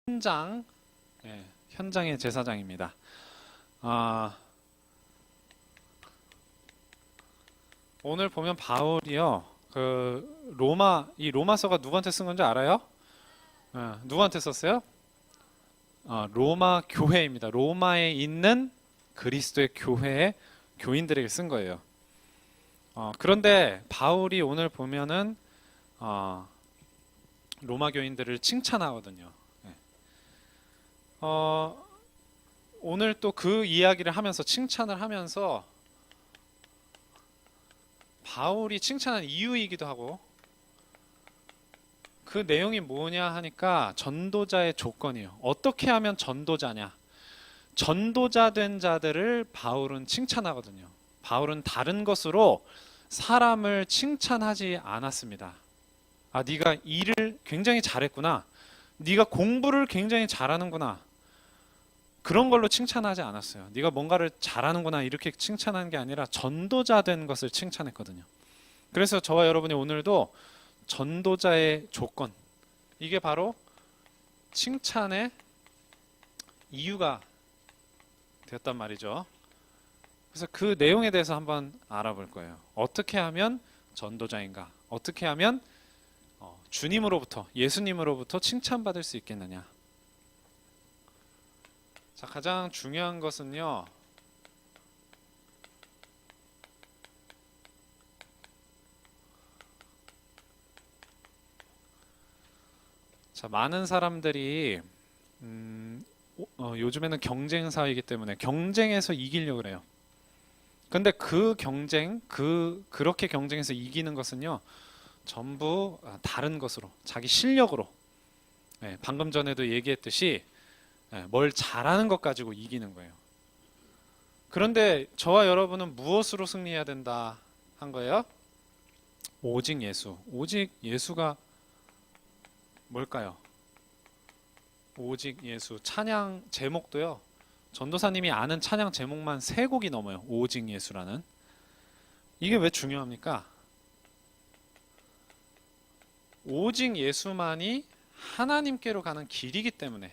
현장, 현장의 제사장입니다. 오늘 보면 바울이요, 이 로마서가 누구한테 쓴 건지 알아요? 누구한테 썼어요? 로마 교회입니다. 로마에 있는 그리스도의 교회의 교인들에게 쓴 거예요. 그런데 바울이 오늘 보면은 로마 교인들을 칭찬하거든요. 오늘 또 그 이야기를 하면서 칭찬을 하면서 바울이 칭찬한 이유이기도 하고, 그 내용이 뭐냐 하니까 전도자의 조건이에요. 어떻게 하면 전도자냐? 전도자 된 자들을 바울은 칭찬하거든요. 바울은 다른 것으로 사람을 칭찬하지 않았습니다. 네가 일을 굉장히 잘했구나. 네가 공부를 굉장히 잘하는구나. 그런 걸로 칭찬하지 않았어요. 네가 뭔가를 잘하는구나 이렇게 칭찬한 게 아니라 전도자 된 것을 칭찬했거든요. 그래서 저와 여러분이 오늘도 전도자의 조건, 이게 바로 칭찬의 이유가 되었단 말이죠. 그래서 그 내용에 대해서 한번 알아볼 거예요. 어떻게 하면 전도자인가? 어떻게 하면 주님으로부터, 예수님으로부터 칭찬받을 수 있겠느냐? 자, 가장 중요한 것은요, 자, 많은 사람들이 요즘에는 경쟁 사회이기 때문에 경쟁에서 이기려고 그래요. 근데 그 경쟁, 그렇게 경쟁해서 이기는 것은요, 전부 다른 것으로, 자기 실력으로, 방금 전에도 얘기했듯이 뭘 잘하는 것 가지고 이기는 거예요. 그런데 저와 여러분은 무엇으로 승리해야 된다 한 거예요? 오직 예수. 오직 예수가 뭘까요? 오직 예수. 찬양 제목도요, 전도사님이 아는 찬양 제목만 3곡이 넘어요. 오직 예수라는. 이게 왜 중요합니까? 오직 예수만이 하나님께로 가는 길이기 때문에,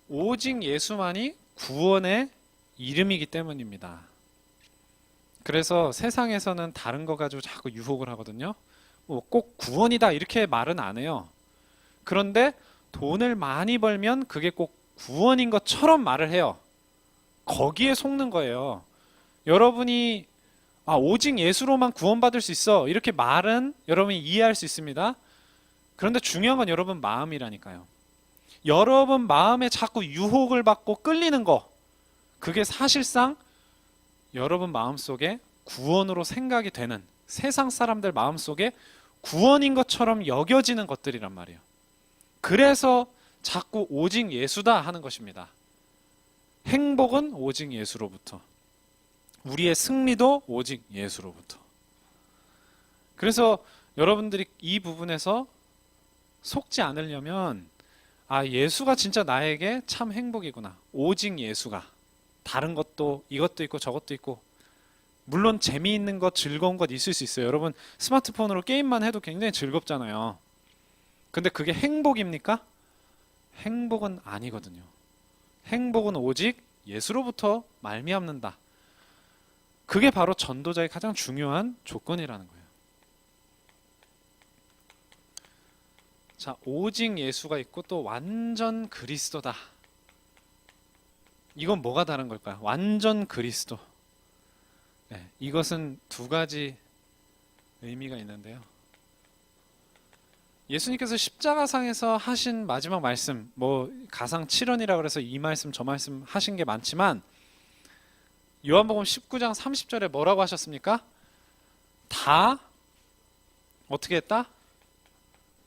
오직 예수만이 구원의 이름이기 때문입니다. 그래서 세상에서는 다른 거 가지고 자꾸 유혹을 하거든요. 꼭 구원이다 이렇게 말은 안 해요. 그런데 돈을 많이 벌면 그게 꼭 구원인 것처럼 말을 해요. 거기에 속는 거예요. 여러분이 오직 예수로만 구원받을 수 있어 이렇게 말은 여러분이 이해할 수 있습니다. 그런데 중요한 건 여러분 마음이라니까요. 여러분 마음에 자꾸 유혹을 받고 끌리는 거, 그게 사실상 여러분 마음속에 구원으로 생각이 되는, 세상 사람들 마음속에 구원인 것처럼 여겨지는 것들이란 말이에요. 그래서 자꾸 오직 예수다 하는 것입니다. 행복은 오직 예수로부터, 우리의 승리도 오직 예수로부터. 그래서 여러분들이 이 부분에서 속지 않으려면 예수가 진짜 나에게 참 행복이구나. 오직 예수가. 다른 것도 이것도 있고 저것도 있고, 물론 재미있는 것, 즐거운 것 있을 수 있어요. 여러분 스마트폰으로 게임만 해도 굉장히 즐겁잖아요. 근데 그게 행복입니까? 행복은 아니거든요. 행복은 오직 예수로부터 말미암는다. 그게 바로 전도자의 가장 중요한 조건이라는 거예요. 자, 오직 예수가 있고 또 완전 그리스도다. 이건 뭐가 다른 걸까요? 완전 그리스도. 이것은 2가지 의미가 있는데요. 예수님께서 십자가상에서 하신 마지막 말씀, 가상 7언이라고 그래서 이 말씀 저 말씀 하신 게 많지만, 요한복음 19장 30절에 뭐라고 하셨습니까? 다 어떻게 했다?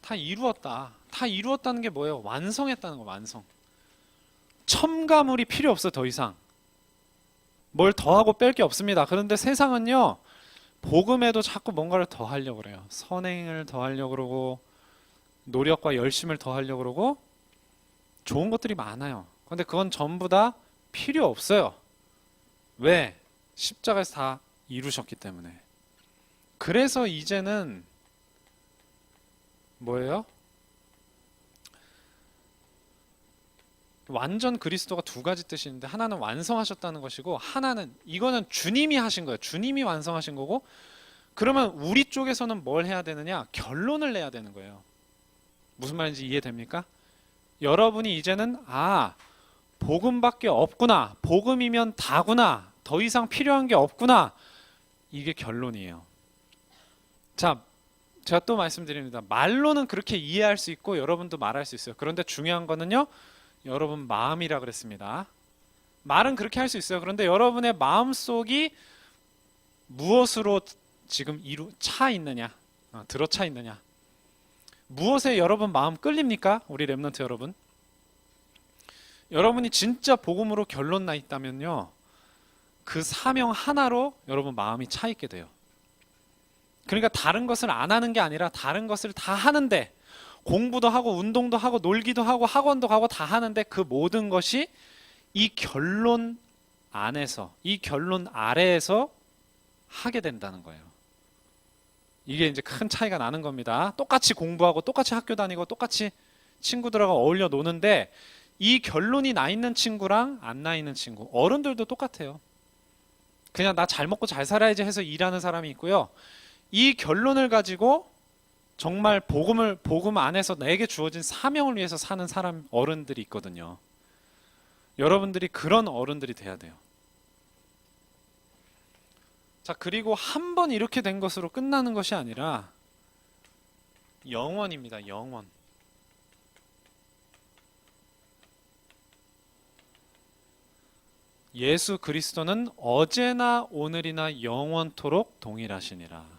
다 이루었다. 다 이루었다는 게 뭐예요? 완성했다는 거, 완성. 첨가물이 필요 없어, 더 이상. 뭘 더하고 뺄 게 없습니다. 그런데 세상은요, 복음에도 자꾸 뭔가를 더 하려고 그래요. 선행을 더 하려고 그러고, 노력과 열심을 더 하려고 그러고, 좋은 것들이 많아요. 그런데 그건 전부 다 필요 없어요. 왜? 십자가에서 다 이루셨기 때문에. 그래서 이제는 뭐예요? 완전 그리스도가 두 가지 뜻이 있는데 하나는 완성하셨다는 것이고 하나는 이거는 주님이 하신 거예요. 주님이 완성하신 거고 그러면 우리 쪽에서는 뭘 해야 되느냐? 결론을 내야 되는 거예요. 무슨 말인지 이해됩니까? 여러분이 이제는 복음밖에 없구나. 복음이면 다구나. 더 이상 필요한 게 없구나. 이게 결론이에요. 자, 제가 또 말씀드립니다. 말로는 그렇게 이해할 수 있고 여러분도 말할 수 있어요. 그런데 중요한 거는요. 여러분 마음이라 그랬습니다. 말은 그렇게 할 수 있어요. 그런데 여러분의 마음속이 무엇으로 지금 차 있느냐? 들어차 있느냐? 무엇에 여러분 마음 끌립니까? 우리 렘넌트 여러분. 여러분이 진짜 복음으로 결론 나 있다면요. 그 사명 하나로 여러분 마음이 차 있게 돼요. 그러니까 다른 것을 안 하는 게 아니라 다른 것을 다 하는데 공부도 하고 운동도 하고 놀기도 하고 학원도 가고 다 하는데 그 모든 것이 이 결론 안에서 이 결론 아래에서 하게 된다는 거예요. 이게 이제 큰 차이가 나는 겁니다. 똑같이 공부하고 똑같이 학교 다니고 똑같이 친구들하고 어울려 노는데 이 결론이 나 있는 친구랑 안 나 있는 친구, 어른들도 똑같아요. 그냥 나 잘 먹고 잘 살아야지 해서 일하는 사람이 있고요. 이 결론을 가지고 정말 복음 안에서 내게 주어진 사명을 위해서 사는 사람, 어른들이 있거든요. 여러분들이 그런 어른들이 돼야 돼요. 자, 그리고 한 번 이렇게 된 것으로 끝나는 것이 아니라 영원입니다. 영원. 예수 그리스도는 어제나 오늘이나 영원토록 동일하시니라.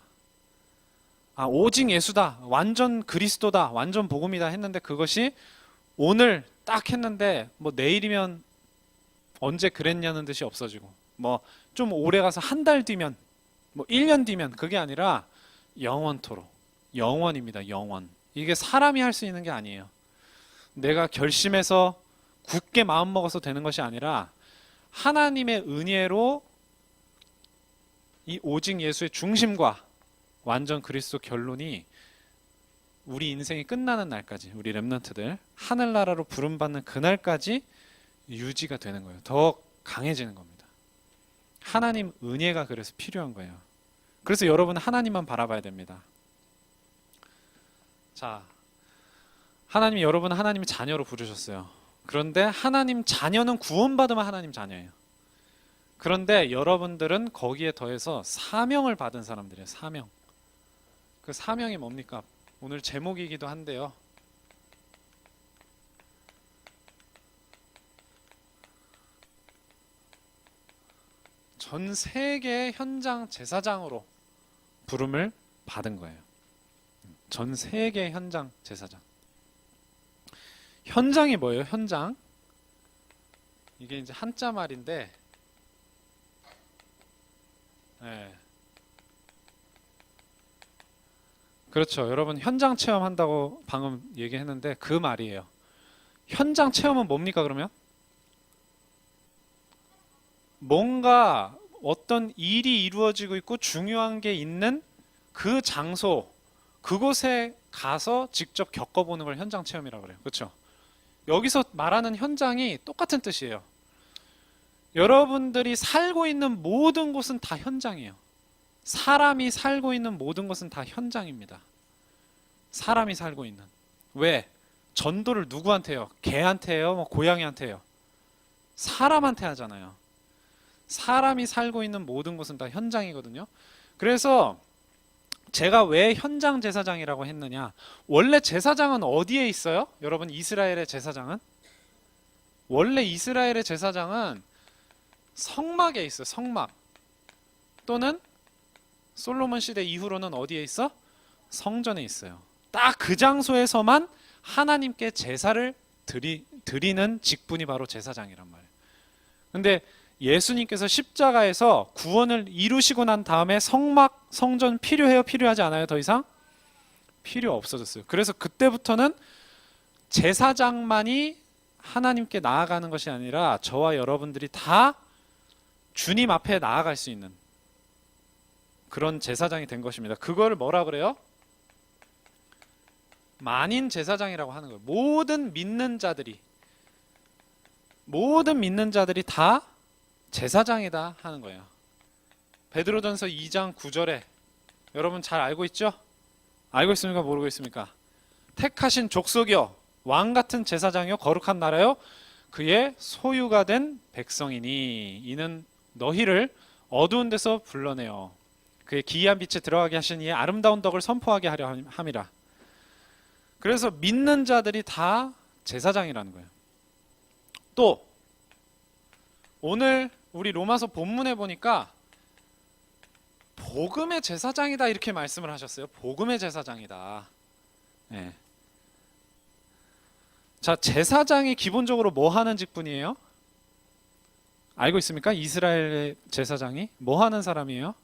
오직 예수다, 완전 그리스도다, 완전 복음이다 했는데 그것이 오늘 딱 했는데 뭐 내일이면 언제 그랬냐는 듯이 없어지고 뭐 좀 오래 가서 한 달 뒤면 뭐 1년 뒤면 그게 아니라 영원토록, 영원입니다. 영원. 이게 사람이 할 수 있는 게 아니에요. 내가 결심해서 굳게 마음먹어서 되는 것이 아니라 하나님의 은혜로 이 오직 예수의 중심과 완전 그리스도 결론이 우리 인생이 끝나는 날까지, 우리 렘넌트들 하늘나라로 부름받는 그날까지 유지가 되는 거예요. 더 강해지는 겁니다. 하나님 은혜가 그래서 필요한 거예요. 그래서 여러분은 하나님만 바라봐야 됩니다. 자, 하나님이 여러분 하나님의 자녀로 부르셨어요. 그런데 하나님 자녀는 구원받으면 하나님 자녀예요. 그런데 여러분들은 거기에 더해서 사명을 받은 사람들이에요. 사명. 그 사명이 뭡니까? 오늘 제목이기도 한데요. 전 세계 현장 제사장으로 부름을 받은 거예요. 전 세계 현장 제사장. 현장이 뭐예요? 현장. 이게 이제 한자 말인데, 네. 그렇죠. 여러분 현장 체험한다고 방금 얘기했는데 그 말이에요. 현장 체험은 뭡니까 그러면? 뭔가 어떤 일이 이루어지고 있고 중요한 게 있는 그 장소, 그곳에 가서 직접 겪어보는 걸 현장 체험이라고 그래요. 그렇죠? 여기서 말하는 현장이 똑같은 뜻이에요. 여러분들이 살고 있는 모든 곳은 다 현장이에요. 사람이 살고 있는 모든 것은 다 현장입니다. 사람이 살고 있는. 왜? 전도를 누구한테 해요? 개한테 해요? 뭐 고양이한테 해요? 사람한테 하잖아요. 사람이 살고 있는 모든 곳은 다 현장이거든요. 그래서 제가 왜 현장 제사장이라고 했느냐? 원래 제사장은 어디에 있어요? 여러분 이스라엘의 제사장은? 원래 이스라엘의 제사장은 성막에 있어요. 성막. 또는 솔로몬 시대 이후로는 어디에 있어? 성전에 있어요. 딱 그 장소에서만 하나님께 제사를 드리는 직분이 바로 제사장이란 말이에요. 근데 예수님께서 십자가에서 구원을 이루시고 난 다음에 성막, 성전 필요해요? 필요하지 않아요? 더 이상? 필요 없어졌어요. 그래서 그때부터는 제사장만이 하나님께 나아가는 것이 아니라 저와 여러분들이 다 주님 앞에 나아갈 수 있는 그런 제사장이 된 것입니다. 그걸 뭐라 그래요? 만인 제사장이라고 하는 거예요. 모든 믿는 자들이 모든 믿는 자들이 다 제사장이다 하는 거예요. 베드로전서 2장 9절에 여러분 잘 알고 있죠? 알고 있습니까? 모르고 있습니까? 택하신 족속이여 왕 같은 제사장이여 거룩한 나라여 그의 소유가 된 백성이니 이는 너희를 어두운 데서 불러내어 그의 기이한 빛에 들어가게 하신 이의 아름다운 덕을 선포하게 하려 함이라. 그래서 믿는 자들이 다 제사장이라는 거예요. 또 오늘 우리 로마서 본문에 보니까 복음의 제사장이다 이렇게 말씀을 하셨어요. 복음의 제사장이다. 네. 자, 제사장이 기본적으로 뭐 하는 직분이에요? 알고 있습니까? 이스라엘의 제사장이 뭐 하는 사람이에요?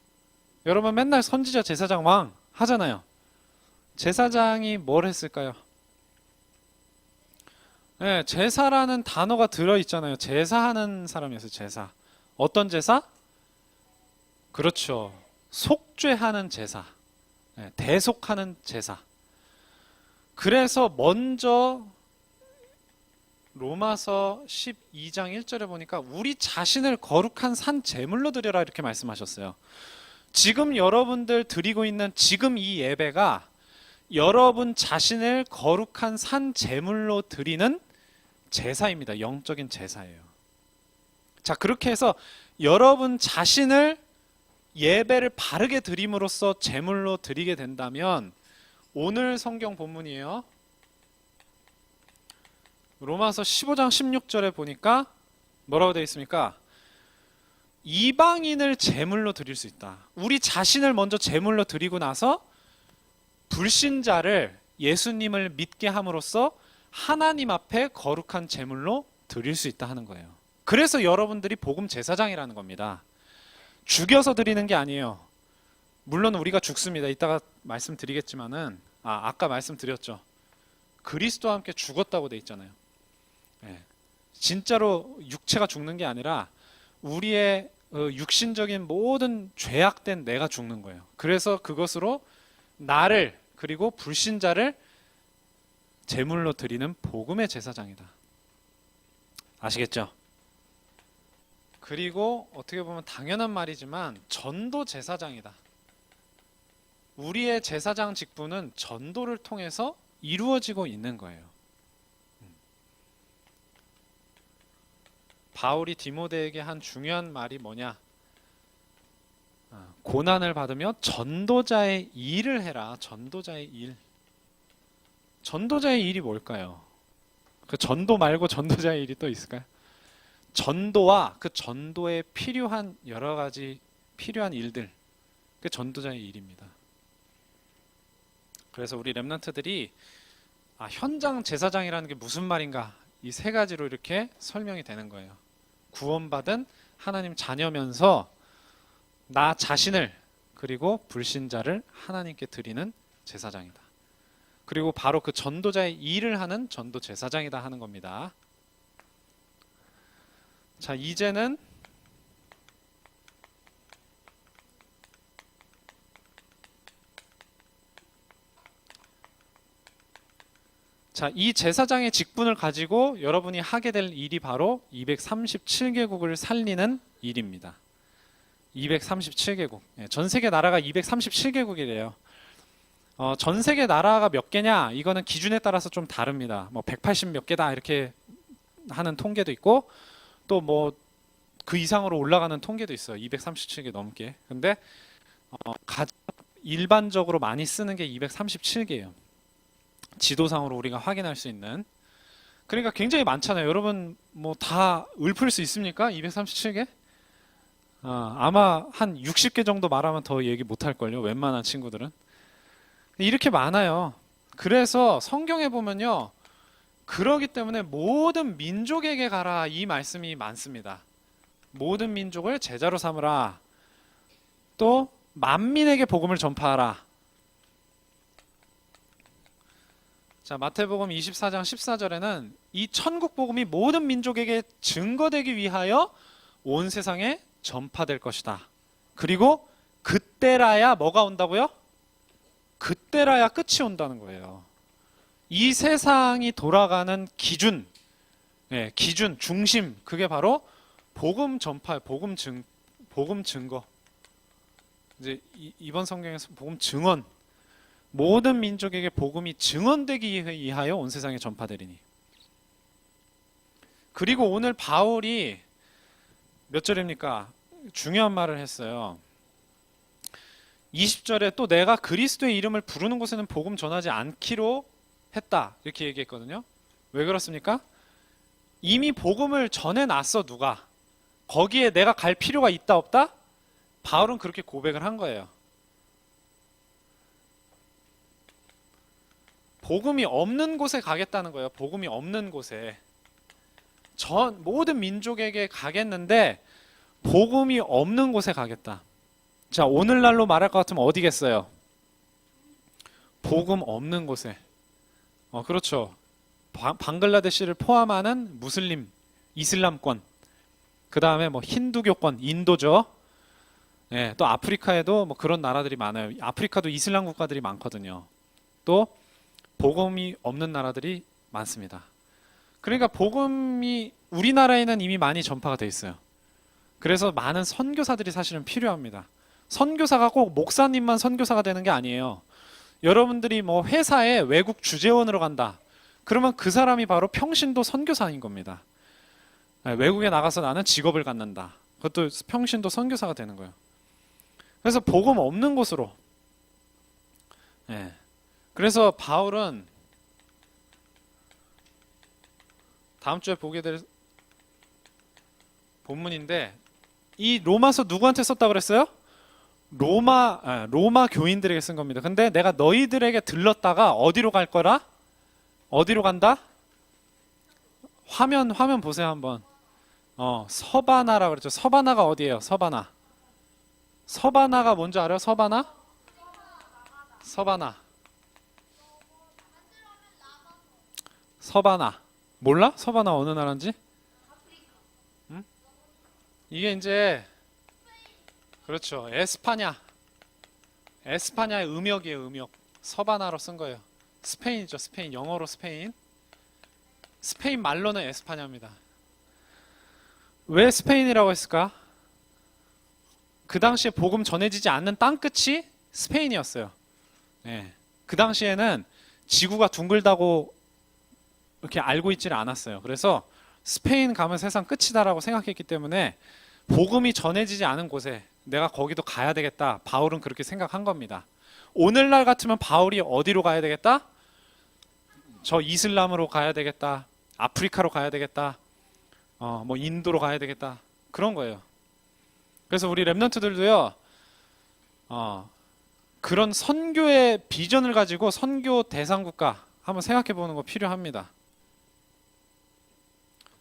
여러분 맨날 선지자, 제사장, 왕 하잖아요. 제사장이 뭘 했을까요? 네, 제사라는 단어가 들어있잖아요. 제사하는 사람이었어요. 제사. 어떤 제사? 그렇죠. 속죄하는 제사. 네, 대속하는 제사. 그래서 먼저 로마서 12장 1절에 보니까 우리 자신을 거룩한 산 제물로 드려라 이렇게 말씀하셨어요. 지금 여러분들 드리고 있는 지금 이 예배가 여러분 자신을 거룩한 산 제물로 드리는 제사입니다. 영적인 제사예요. 자, 그렇게 해서 여러분 자신을 예배를 바르게 드림으로써 제물로 드리게 된다면 오늘 성경 본문이에요. 로마서 15장 16절에 보니까 뭐라고 되어 있습니까? 이방인을 제물로 드릴 수 있다. 우리 자신을 먼저 제물로 드리고 나서 불신자를 예수님을 믿게 함으로써 하나님 앞에 거룩한 제물로 드릴 수 있다 하는 거예요. 그래서 여러분들이 복음 제사장이라는 겁니다. 죽여서 드리는 게 아니에요. 물론 우리가 죽습니다. 이따가 말씀드리겠지만은 아까 말씀드렸죠. 그리스도와 함께 죽었다고 돼 있잖아요. 네. 진짜로 육체가 죽는 게 아니라 우리의 육신적인 모든 죄악된 내가 죽는 거예요. 그래서 그것으로 나를 그리고 불신자를 제물로 드리는 복음의 제사장이다. 아시겠죠? 그리고 어떻게 보면 당연한 말이지만 전도 제사장이다. 우리의 제사장 직분은 전도를 통해서 이루어지고 있는 거예요. 바울이 디모데에게 한 중요한 말이 뭐냐? 고난을 받으며 전도자의 일을 해라. 전도자의 일. 전도자의 일이 뭘까요? 그 전도 말고 전도자의 일이 또 있을까요? 전도와 그 전도에 필요한 여러 가지 필요한 일들, 그 전도자의 일입니다. 그래서 우리 렘넌트들이 현장 제사장이라는 게 무슨 말인가 이 세 가지로 이렇게 설명이 되는 거예요. 구원받은 하나님 자녀면서 나 자신을 그리고 불신자를 하나님께 드리는 제사장이다. 그리고 바로 그 전도자의 일을 하는 전도 제사장이다 하는 겁니다. 자, 이제는 이 제사장의 직분을 가지고 여러분이 하게 될 일이 바로 237개국을 살리는 일입니다. 237개국. 전 세계 나라가 237개국이래요. 전 세계 나라가 몇 개냐? 이거는 기준에 따라서 좀 다릅니다. 180 몇 개다 이렇게 하는 통계도 있고 또 그 이상으로 올라가는 통계도 있어요. 237개 넘게. 근데 가장 일반적으로 많이 쓰는 게 237개예요. 지도상으로 우리가 확인할 수 있는. 그러니까 굉장히 많잖아요. 여러분 다 읊을 수 있습니까? 237개? 아마 한 60개 정도 말하면 더 얘기 못할걸요. 웬만한 친구들은. 이렇게 많아요. 그래서 성경에 보면요. 그러기 때문에 모든 민족에게 가라 이 말씀이 많습니다. 모든 민족을 제자로 삼으라. 또 만민에게 복음을 전파하라. 자, 마태복음 24장 14절에는 이 천국 복음이 모든 민족에게 증거되기 위하여 온 세상에 전파될 것이다. 그리고 그때라야 뭐가 온다고요? 그때라야 끝이 온다는 거예요. 이 세상이 돌아가는 기준, 예, 기준, 중심, 그게 바로 복음 전파, 복음 증거. 이제 이번 성경에서 복음 증언, 모든 민족에게 복음이 증언되기 위하여 온 세상에 전파되리니. 그리고 오늘 바울이 몇 절입니까? 중요한 말을 했어요. 20절에 또 내가 그리스도의 이름을 부르는 곳에는 복음 전하지 않기로 했다, 이렇게 얘기했거든요. 왜 그렇습니까? 이미 복음을 전해놨어. 누가? 거기에 내가 갈 필요가 있다 없다? 바울은 그렇게 고백을 한 거예요. 복음이 없는 곳에 가겠다는 거예요. 복음이 없는 곳에. 모든 민족에게 가겠는데 복음이 없는 곳에 가겠다. 자, 오늘날로 말할 것 같으면 어디겠어요? 복음 없는 곳에. 그렇죠. 방글라데시를 포함하는 무슬림, 이슬람권, 그 다음에 뭐 힌두교권, 인도죠. 예, 또 아프리카에도 뭐 그런 나라들이 많아요. 아프리카도 이슬람 국가들이 많거든요. 또 복음이 없는 나라들이 많습니다. 그러니까 복음이 우리나라에는 이미 많이 전파가 돼 있어요. 그래서 많은 선교사들이 사실은 필요합니다. 선교사가 꼭 목사님만 선교사가 되는 게 아니에요. 여러분들이 뭐 회사에 외국 주재원으로 간다. 그러면 그 사람이 바로 평신도 선교사인 겁니다. 외국에 나가서 나는 직업을 갖는다. 그것도 평신도 선교사가 되는 거예요. 그래서 복음 없는 곳으로. 그래서 바울은 다음 주에 보게 될 본문인데, 이 로마서 누구한테 썼다 그랬어요? 로마 교인들에게 쓴 겁니다. 근데 내가 너희들에게 들렀다가 어디로 갈 거라? 어디로 간다? 화면 보세요 한번. 서바나라 그랬죠. 서바나가 어디예요? 서바나가 뭔지 알아요? 서바나 몰라? 서바나 어느 나라인지? 응? 이게 이제 그렇죠. 에스파냐의 음역이에요. 음역. 서바나로 쓴 거예요. 스페인이죠. 스페인. 영어로 스페인. 스페인 말로는 에스파냐입니다. 왜 스페인이라고 했을까? 그 당시에 복음 전해지지 않는 땅끝이 스페인이었어요. 그 당시에는 지구가 둥글다고 이렇게 알고 있지를 않았어요. 그래서 스페인 가면 세상 끝이다라고 생각했기 때문에 복음이 전해지지 않은 곳에 내가 거기도 가야 되겠다. 바울은 그렇게 생각한 겁니다. 오늘날 같으면 바울이 어디로 가야 되겠다? 저 이슬람으로 가야 되겠다. 아프리카로 가야 되겠다. 뭐 인도로 가야 되겠다. 그런 거예요. 그래서 우리 랩런트들도요. 그런 선교의 비전을 가지고 선교 대상 국가 한번 생각해 보는 거 필요합니다.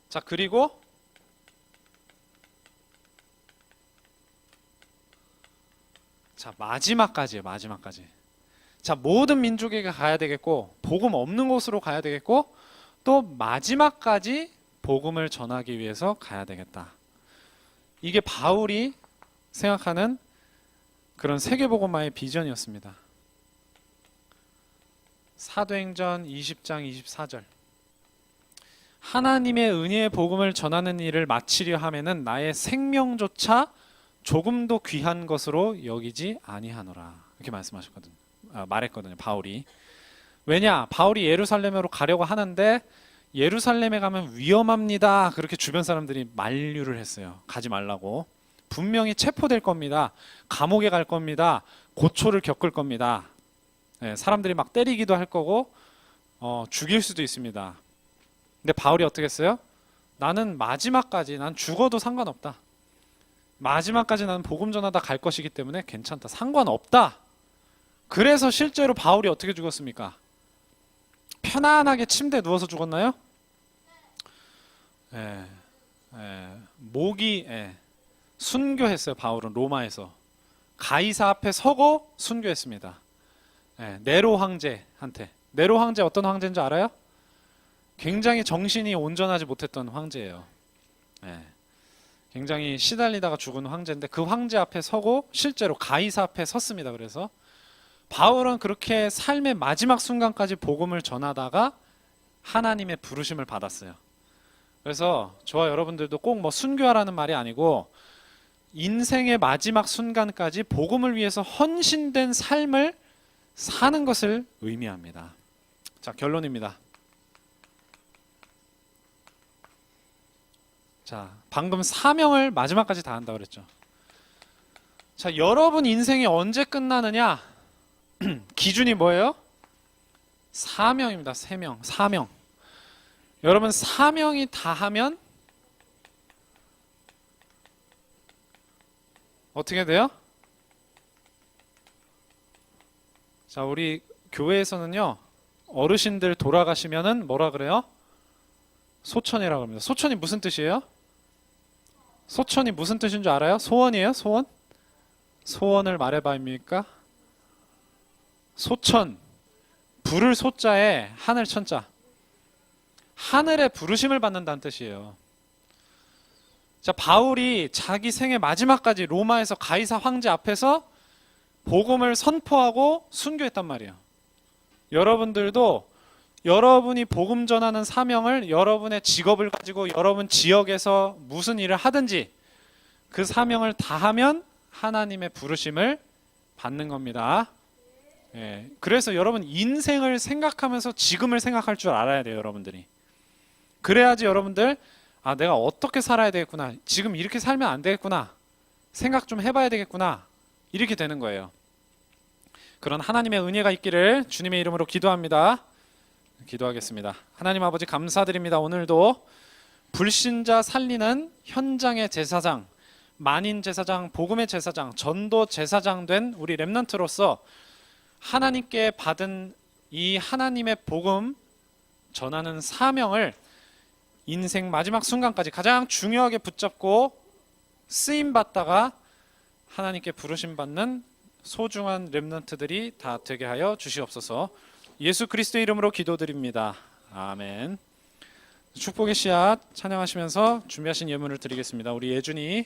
자, 그리고 마지막까지예요. 마지막까지. 자, 모든 민족에게 가야 되겠고 복음 없는 곳으로 가야 되겠고 또 마지막까지 복음을 전하기 위해서 가야 되겠다. 이게 바울이 생각하는 그런 세계복음화의 비전이었습니다. 사도행전 20장 24절. 하나님의 은혜의 복음을 전하는 일을 마치려 하면은 나의 생명조차 조금도 귀한 것으로 여기지 아니하노라. 이렇게 말했거든요. 바울이. 왜냐? 바울이 예루살렘으로 가려고 하는데 예루살렘에 가면 위험합니다. 그렇게 주변 사람들이 만류를 했어요. 가지 말라고. 분명히 체포될 겁니다. 감옥에 갈 겁니다. 고초를 겪을 겁니다. 사람들이 막 때리기도 할 거고 죽일 수도 있습니다. 근데 바울이 어떻게 했어요? 나는 마지막까지, 난 죽어도 상관없다. 마지막까지 나는 복음 전하다 갈 것이기 때문에 괜찮다. 상관없다. 그래서 실제로 바울이 어떻게 죽었습니까? 편안하게 침대에 누워서 죽었나요? 순교했어요. 바울은 로마에서 가이사 앞에 서고 순교했습니다. 네로 황제한테. 네로 황제 어떤 황제인 줄 알아요? 굉장히 정신이 온전하지 못했던 황제예요. 굉장히 시달리다가 죽은 황제인데 그 황제 앞에 서고 실제로 가이사 앞에 섰습니다. 그래서 바울은 그렇게 삶의 마지막 순간까지 복음을 전하다가 하나님의 부르심을 받았어요. 그래서 저와 여러분들도 꼭 뭐 순교하라는 말이 아니고 인생의 마지막 순간까지 복음을 위해서 헌신된 삶을 사는 것을 의미합니다. 자, 결론입니다. 자, 방금 사명을 마지막까지 다 한다고 그랬죠. 자, 여러분 인생이 언제 끝나느냐? 기준이 뭐예요? 사명입니다. 사명. 여러분 사명이 다하면 어떻게 돼요? 자, 우리 교회에서는요, 어르신들 돌아가시면은 뭐라 그래요? 소천이라고 합니다. 소천이 무슨 뜻이에요? 소천이 무슨 뜻인 줄 알아요? 소원이에요? 소원? 소원을 말해봐입니까? 소천, 부를 소자에 하늘 천자, 하늘의 부르심을 받는다는 뜻이에요. 자, 바울이 자기 생애 마지막까지 로마에서 가이사 황제 앞에서 복음을 선포하고 순교했단 말이에요. 여러분들도 여러분이 복음 전하는 사명을 여러분의 직업을 가지고 여러분 지역에서 무슨 일을 하든지 그 사명을 다하면 하나님의 부르심을 받는 겁니다. 예, 그래서 여러분 인생을 생각하면서 지금을 생각할 줄 알아야 돼요, 여러분들이. 그래야지 여러분들, 아, 내가 어떻게 살아야 되겠구나, 지금 이렇게 살면 안 되겠구나, 생각 좀 해봐야 되겠구나, 이렇게 되는 거예요. 그런 하나님의 은혜가 있기를 주님의 이름으로 기도합니다. 기도하겠습니다. 하나님 아버지 감사드립니다. 오늘도 불신자 살리는 현장의 제사장, 만인 제사장, 복음의 제사장, 전도 제사장 된 우리 렘넌트로서 하나님께 받은 이 하나님의 복음 전하는 사명을 인생 마지막 순간까지 가장 중요하게 붙잡고 쓰임 받다가 하나님께 부르심 받는 소중한 렘넌트들이 다 되게 하여 주시옵소서. 예수 그리스도의 이름으로 기도드립니다. 아멘. 축복의 씨앗 찬양하시면서 준비하신 예물을 드리겠습니다. 우리 예준이